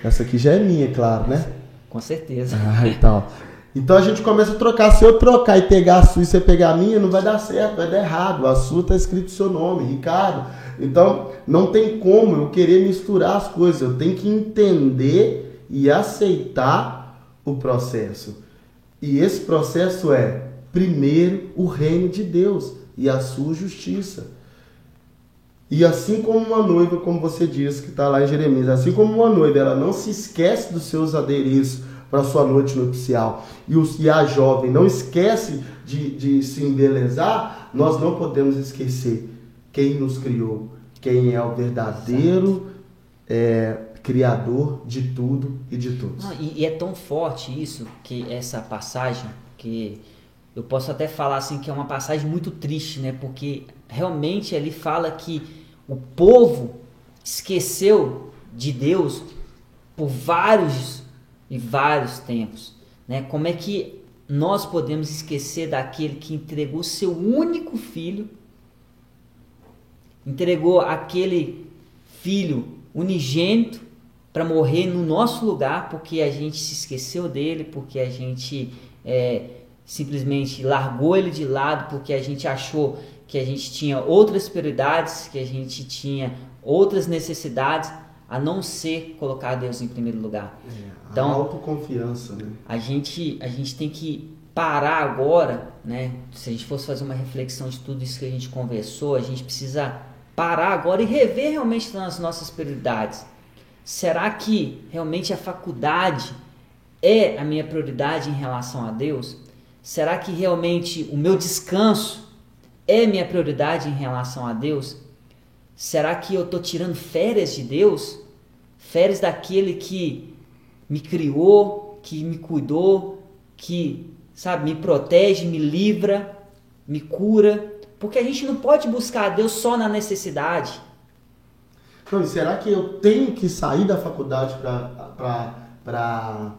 Essa aqui já é minha, claro, né? Com certeza. Então a gente começa a trocar. Se eu trocar e pegar a sua e você pegar a minha, não vai dar certo, vai dar errado. A sua está escrito o seu nome, Ricardo. Então não tem como eu querer misturar as coisas. Eu tenho que entender e aceitar o processo. E esse processo é, primeiro, o reino de Deus e a sua justiça. E assim como uma noiva, como você disse, que está lá em Jeremias, assim como uma noiva, ela não se esquece dos seus adereços para a sua noite nupcial, e a jovem não esquece de se embelezar, nós não podemos esquecer quem nos criou, quem é o verdadeiro criador de tudo e de todos. E é tão forte isso, que essa passagem, que eu posso até falar assim que é uma passagem muito triste, né? Porque realmente ele fala que o povo esqueceu de Deus por vários e vários tempos, né? Como é que nós podemos esquecer daquele que entregou seu único filho, entregou aquele filho unigênito para morrer no nosso lugar, porque a gente se esqueceu dele, porque a gente simplesmente largou ele de lado, porque a gente achou que a gente tinha outras prioridades, que a gente tinha outras necessidades, a não ser colocar Deus em primeiro lugar. Então, a autoconfiança, né? A gente tem que parar agora, né? Se a gente fosse fazer uma reflexão de tudo isso que a gente conversou, a gente precisa parar agora e rever realmente as nossas prioridades. Será que realmente a faculdade é a minha prioridade em relação a Deus? Será que realmente o meu descanso é minha prioridade em relação a Deus? Será que eu estou tirando férias de Deus? Férias daquele que me criou, que me cuidou, que, sabe, me protege, me livra, me cura? Porque a gente não pode buscar a Deus só na necessidade. Então, será que eu tenho que sair da faculdade para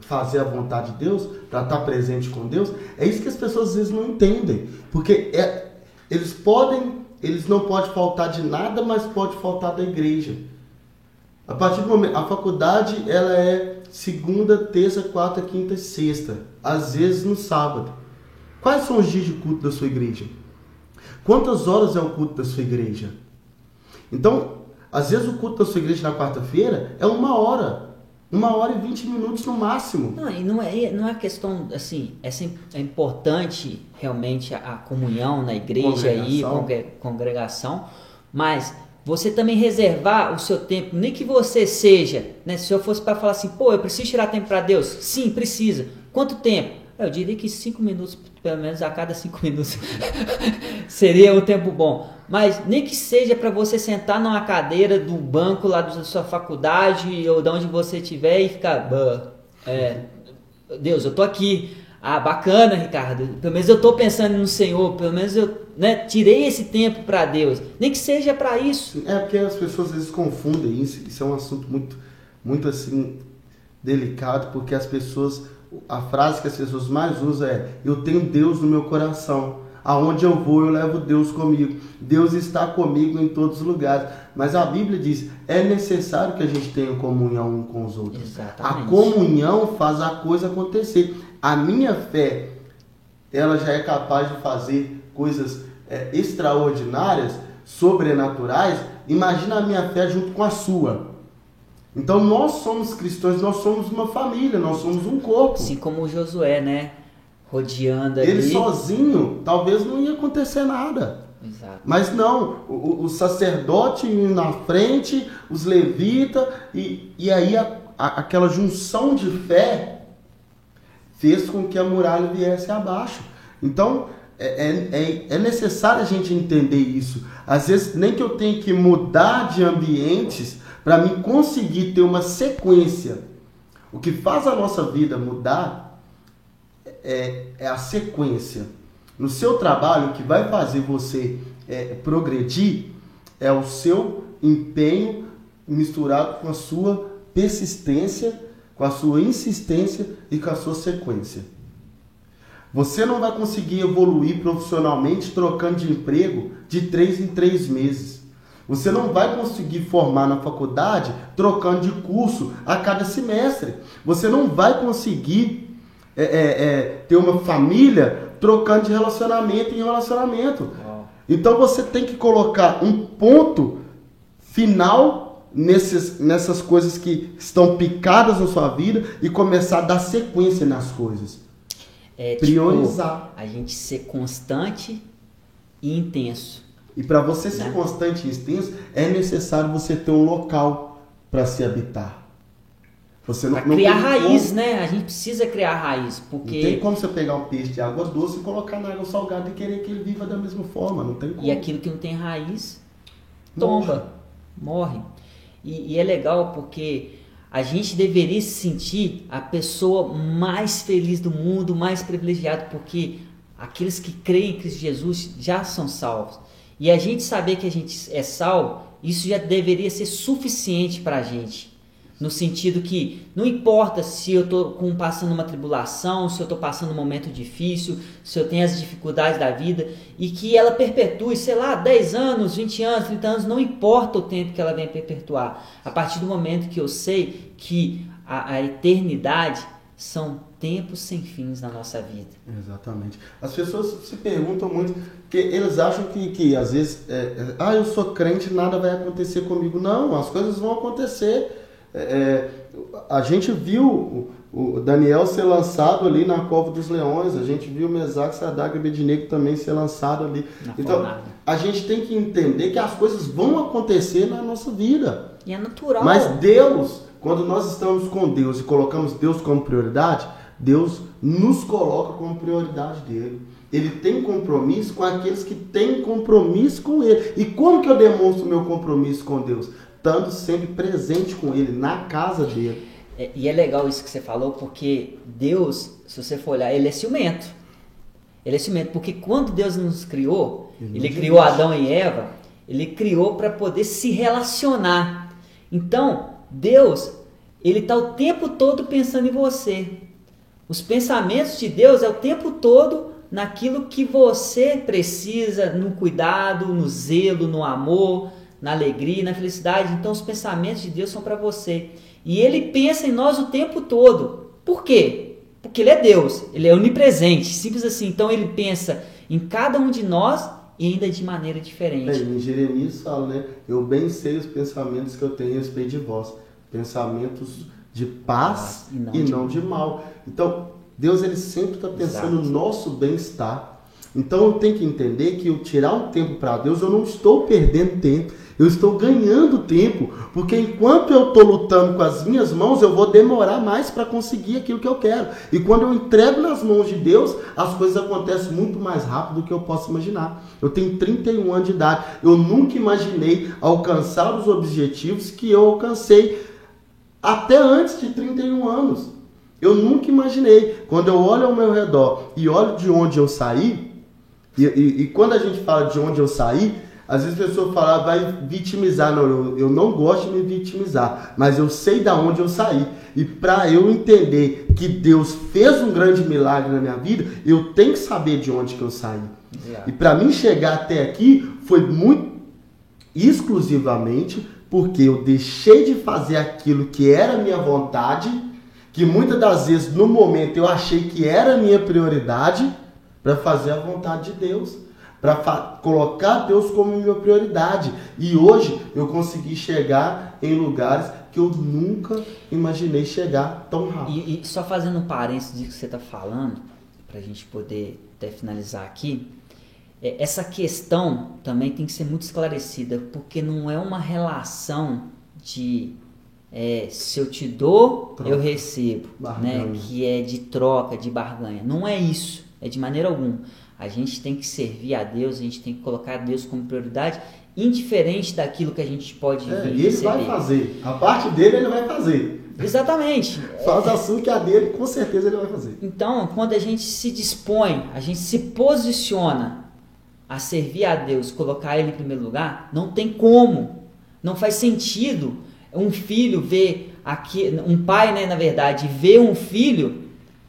fazer a vontade de Deus, para estar presente com Deus? É isso que as pessoas às vezes não entendem. Porque eles não podem faltar de nada, mas pode faltar da igreja. A partir do momento, a faculdade ela é segunda, terça, quarta, quinta e sexta, às vezes no sábado. Quais são os dias de culto da sua igreja? Quantas horas é o culto da sua igreja? Então, às vezes o culto da sua igreja na quarta-feira é 1 hora e 20 minutos no máximo. Não, e não é questão, assim, é importante realmente a comunhão na igreja e congregação, mas você também reservar o seu tempo, nem que você seja, né, se eu fosse para falar assim, eu preciso tirar tempo para Deus, sim, precisa. Quanto tempo? Eu diria que 5 minutos, pelo menos a cada 5 minutos, seria um tempo bom. Mas nem que seja para você sentar numa cadeira do banco lá da sua faculdade ou de onde você estiver e ficar, Deus, eu tô aqui. Ah, bacana, Ricardo. Pelo menos eu estou pensando no Senhor. Pelo menos eu tirei esse tempo para Deus. Nem que seja para isso. É porque as pessoas às vezes confundem isso. Isso é um assunto muito, muito assim delicado, porque as pessoas, a frase que as pessoas mais usam é: eu tenho Deus no meu coração. Aonde eu vou, eu levo Deus comigo. Deus está comigo em todos os lugares. Mas a Bíblia diz, é necessário que a gente tenha comunhão um com os outros. Exatamente. A comunhão faz a coisa acontecer. A minha fé, ela já é capaz de fazer coisas extraordinárias, sobrenaturais. Imagina a minha fé junto com a sua. Então nós somos cristãos, nós somos uma família, nós somos um corpo. Assim como o Josué, né? Rodeando ali. Ele sozinho, talvez não ia acontecer nada. Exato. Mas não, o sacerdote na frente, os levitas, e aí aquela junção de fé fez com que a muralha viesse abaixo. Então, é necessário a gente entender isso. Às vezes, nem que eu tenha que mudar de ambientes para mim conseguir ter uma sequência. O que faz a nossa vida mudar é a sequência. No seu trabalho, o que vai fazer você progredir é o seu empenho misturado com a sua persistência, com a sua insistência e com a sua sequência. Você não vai conseguir evoluir profissionalmente trocando de emprego de 3 em 3 meses. Você não vai conseguir formar na faculdade trocando de curso a cada semestre. Você não vai conseguir ter uma família trocando de relacionamento em relacionamento. Então você tem que colocar um ponto final nessas coisas que estão picadas na sua vida e começar a dar sequência nas coisas. Priorizar. Tipo, a gente ser constante e intenso. E para você ser constante e intenso, é necessário você ter um local para se habitar. Para criar raiz, né? A gente precisa criar raiz, porque... Não tem como você pegar um peixe de água doce e colocar na água salgada e querer que ele viva da mesma forma, não tem como. E aquilo que não tem raiz, tomba, morre. E é legal porque a gente deveria se sentir a pessoa mais feliz do mundo, mais privilegiada, porque aqueles que creem em Cristo Jesus já são salvos. E a gente saber que a gente é salvo, isso já deveria ser suficiente para a gente. No sentido que não importa se eu estou passando uma tribulação, se eu estou passando um momento difícil, se eu tenho as dificuldades da vida, e que ela perpetue, sei lá, 10 anos, 20 anos, 30 anos, não importa o tempo que ela venha perpetuar. A partir do momento que eu sei que a eternidade são tempos sem fins na nossa vida. Exatamente. As pessoas se perguntam muito, porque eles acham que às vezes, eu sou crente, nada vai acontecer comigo. Não, as coisas vão acontecer. A gente viu o Daniel ser lançado ali na cova dos leões, a gente viu o Mesaque, Sadraque e Abednego também ser lançado ali. Então, a gente tem que entender que as coisas vão acontecer na nossa vida. E é natural. Mas Deus, quando nós estamos com Deus e colocamos Deus como prioridade, Deus nos coloca como prioridade dele. Ele tem compromisso com aqueles que têm compromisso com ele. E como que eu demonstro meu compromisso com Deus? Estando sempre presente com ele, na casa dele. E é legal isso que você falou, porque Deus, se você for olhar, ele é ciumento. Ele é ciumento, porque quando Deus nos criou, ele criou Adão e Eva, ele criou para poder se relacionar. Então, Deus, ele está o tempo todo pensando em você. Os pensamentos de Deus é o tempo todo naquilo que você precisa, no cuidado, no zelo, no amor, na alegria, na felicidade. Então os pensamentos de Deus são para você. E Ele pensa em nós o tempo todo. Por quê? Porque Ele é Deus, Ele é onipresente, simples assim. Então Ele pensa em cada um de nós e ainda de maneira diferente. Em Jeremias fala, né? Eu bem sei os pensamentos que eu tenho a respeito de vós. Pensamentos de paz e não de mal. Então, Deus ele sempre está pensando no nosso bem-estar. Então, eu tenho que entender que eu tirar um tempo para Deus, eu não estou perdendo tempo. Eu estou ganhando tempo. Porque enquanto eu estou lutando com as minhas mãos, eu vou demorar mais para conseguir aquilo que eu quero. E quando eu entrego nas mãos de Deus, as coisas acontecem muito mais rápido do que eu posso imaginar. Eu tenho 31 anos de idade. Eu nunca imaginei alcançar os objetivos que eu alcancei até antes de 31 anos. Eu nunca imaginei. Quando eu olho ao meu redor e olho de onde eu saí, e quando a gente fala de onde eu saí, às vezes a pessoa fala, vai vitimizar. Não, eu não gosto de me vitimizar, mas eu sei de onde eu saí. E para eu entender que Deus fez um grande milagre na minha vida, eu tenho que saber de onde que eu saí. E para mim chegar até aqui foi muito exclusivamente porque eu deixei de fazer aquilo que era minha vontade, que muitas das vezes no momento eu achei que era minha prioridade, para fazer a vontade de Deus, para colocar Deus como minha prioridade. E hoje eu consegui chegar em lugares que eu nunca imaginei chegar tão rápido. E só fazendo um parênteses disso que você está falando, para a gente poder até finalizar aqui, essa questão também tem que ser muito esclarecida, porque não é uma relação de se eu te dou, troca, eu recebo, né? Que é de troca, de barganha. Não é isso, é de maneira alguma. A gente tem que servir a Deus, a gente tem que colocar Deus como prioridade, indiferente daquilo que a gente pode vir e ele vai fazer, a parte dele ele vai fazer. Exatamente. Faz assim que a dele, com certeza ele vai fazer. Então, quando a gente se dispõe, a gente se posiciona a servir a Deus, colocar Ele em primeiro lugar, não tem como, não faz sentido um filho ver aqui, um pai, né, na verdade, ver um filho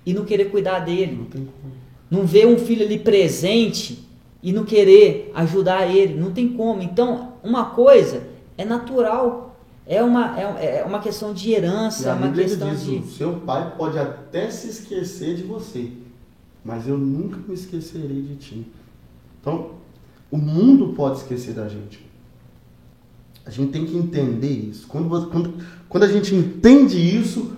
e não querer cuidar dele, não tem como. Não ver um filho ali presente e não querer ajudar ele, não tem como. Então, uma coisa é natural, é uma questão de herança, é uma questão diz, de... O seu pai pode até se esquecer de você, mas eu nunca me esquecerei de ti. Então, o mundo pode esquecer da gente. A gente tem que entender isso. Quando a gente entende isso,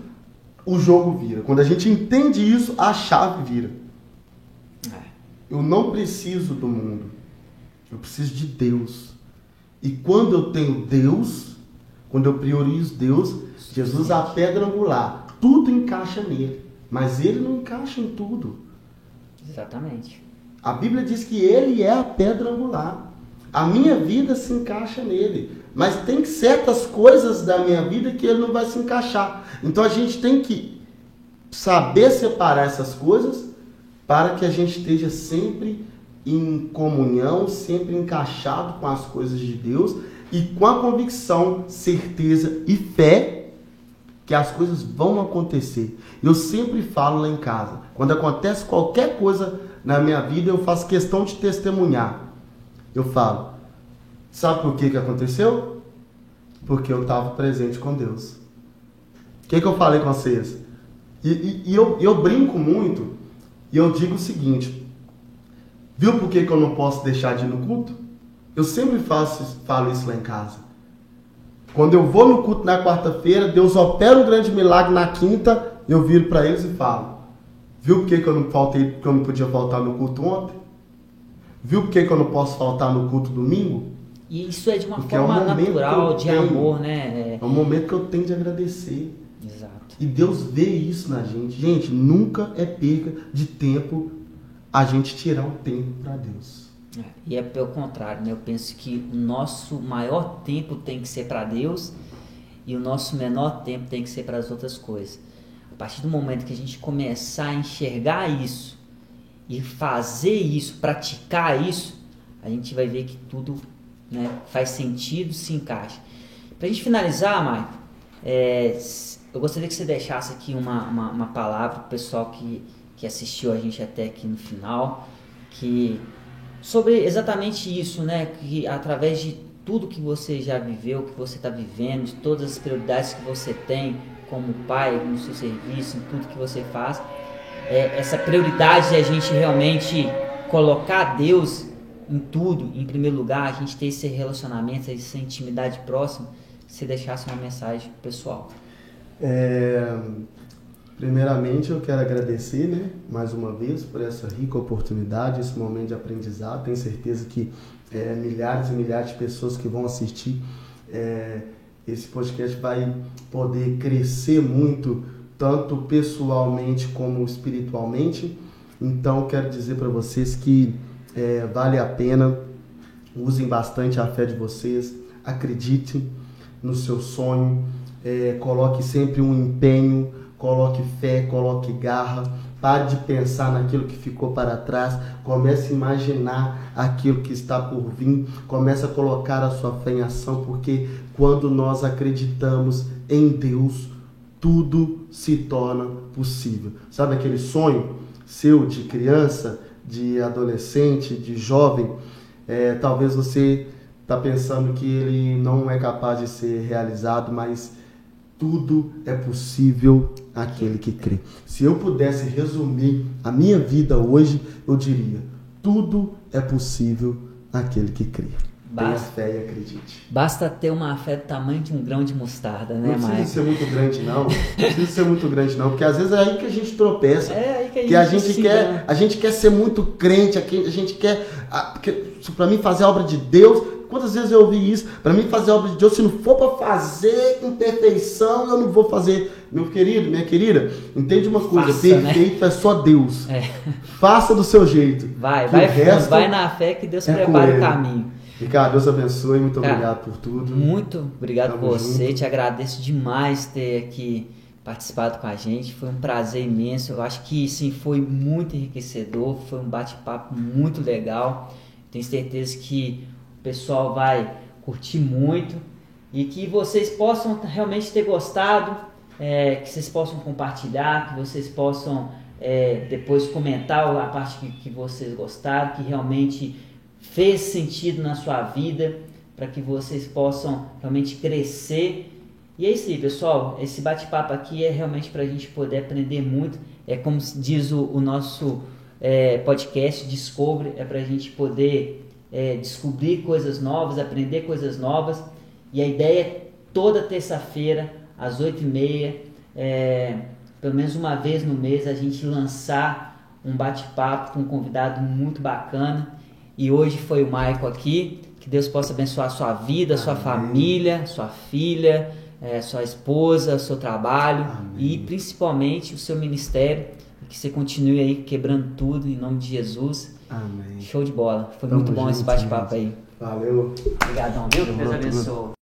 o jogo vira. Quando a gente entende isso, a chave vira. Eu não preciso do mundo. Eu preciso de Deus. E quando eu tenho Deus, quando eu priorizo Deus, Jesus é a pedra angular. Tudo encaixa nele. Mas ele não encaixa em tudo. Exatamente. A Bíblia diz que ele é a pedra angular. A minha vida se encaixa nele. Mas tem certas coisas da minha vida que ele não vai se encaixar. Então a gente tem que saber separar essas coisas para que a gente esteja sempre em comunhão, sempre encaixado com as coisas de Deus e com a convicção, certeza e fé que as coisas vão acontecer. Eu sempre falo lá em casa, quando acontece qualquer coisa na minha vida, eu faço questão de testemunhar. Eu falo, sabe por que aconteceu? Porque eu estava presente com Deus. O que eu falei com vocês? E eu brinco muito, e eu digo o seguinte, viu por que eu não posso deixar de ir no culto? Eu sempre falo isso lá em casa. Quando eu vou no culto na quarta-feira, Deus opera um grande milagre na quinta, eu viro para eles e falo, viu por que eu não podia faltar no culto ontem? Viu por que eu não posso faltar no culto domingo? E isso é de uma forma natural, de amor, né? É um momento que eu tenho de agradecer. Exato. E Deus vê isso na gente. Gente, nunca é perca de tempo a gente tirar um tempo para Deus. E é pelo contrário, né? Eu penso que o nosso maior tempo tem que ser para Deus e o nosso menor tempo tem que ser para as outras coisas. A partir do momento que a gente começar a enxergar isso e fazer isso, praticar isso, a gente vai ver que tudo, né, faz sentido, se encaixa. Para a gente finalizar, Maicon, eu gostaria que você deixasse aqui uma palavra para o pessoal que assistiu a gente até aqui no final, sobre exatamente isso, né? Que através de tudo que você já viveu, que você está vivendo, de todas as prioridades que você tem como pai, no seu serviço, em tudo que você faz, essa prioridade de a gente realmente colocar Deus em tudo, em primeiro lugar, a gente ter esse relacionamento, essa intimidade próxima, se deixasse uma mensagem pessoal. Primeiramente eu quero agradecer, né, mais uma vez por essa rica oportunidade, esse momento de aprendizado. Tenho certeza que milhares e milhares de pessoas que vão assistir esse podcast vai poder crescer muito, tanto pessoalmente como espiritualmente. Então eu quero dizer para vocês que vale a pena, usem bastante a fé de vocês, acreditem no seu sonho, coloque sempre um empenho, coloque fé, coloque garra, pare de pensar naquilo que ficou para trás, comece a imaginar aquilo que está por vir, comece a colocar a sua fé em ação, porque quando nós acreditamos em Deus, tudo se torna possível. Sabe aquele sonho seu de criança, de adolescente, de jovem? Talvez você está pensando que ele não é capaz de ser realizado, mas tudo é possível àquele que crê. Se eu pudesse resumir a minha vida hoje, eu diria: tudo é possível àquele que crê. Tenha fé e acredite. Basta ter uma fé do tamanho de um grão de mostarda, né, Maicon? Não precisa ser muito grande, não. Não precisa ser muito grande, não. Porque às vezes é aí que a gente tropeça. Aí que a gente quer ser muito crente, a gente quer... Porque para mim fazer a obra de Deus... Quantas vezes eu ouvi isso? Para mim fazer a obra de Deus, se não for para fazer com perfeição, eu não vou fazer. Meu querido, minha querida, entende uma coisa, perfeito, né? É só Deus. Faça do seu jeito. Vai na fé que Deus prepara o caminho. Ricardo, Deus abençoe, muito obrigado por tudo. Muito obrigado por você, te agradeço demais ter aqui participado com a gente, foi um prazer imenso, eu acho que sim, foi muito enriquecedor, foi um bate-papo muito legal, tenho certeza que o pessoal vai curtir muito e que vocês possam realmente ter gostado, que vocês possam compartilhar, que vocês possam depois comentar a parte que vocês gostaram, que realmente fez sentido na sua vida, para que vocês possam realmente crescer. E é isso aí, pessoal, esse bate-papo aqui é realmente para a gente poder aprender muito, como diz o nosso podcast, Descobre, para a gente poder descobrir coisas novas, aprender coisas novas, e a ideia é toda terça-feira, às 8h30, pelo menos uma vez no mês, a gente lançar um bate-papo com um convidado muito bacana. E hoje foi o Maicon aqui. Que Deus possa abençoar a sua vida, a sua família, sua filha, sua esposa, o seu trabalho. Amém. E principalmente o seu ministério. Que você continue aí quebrando tudo em nome de Jesus. Amém. Show de bola. Foi muito bom esse bate-papo aí. Valeu. Obrigadão, viu? Deus abençoe.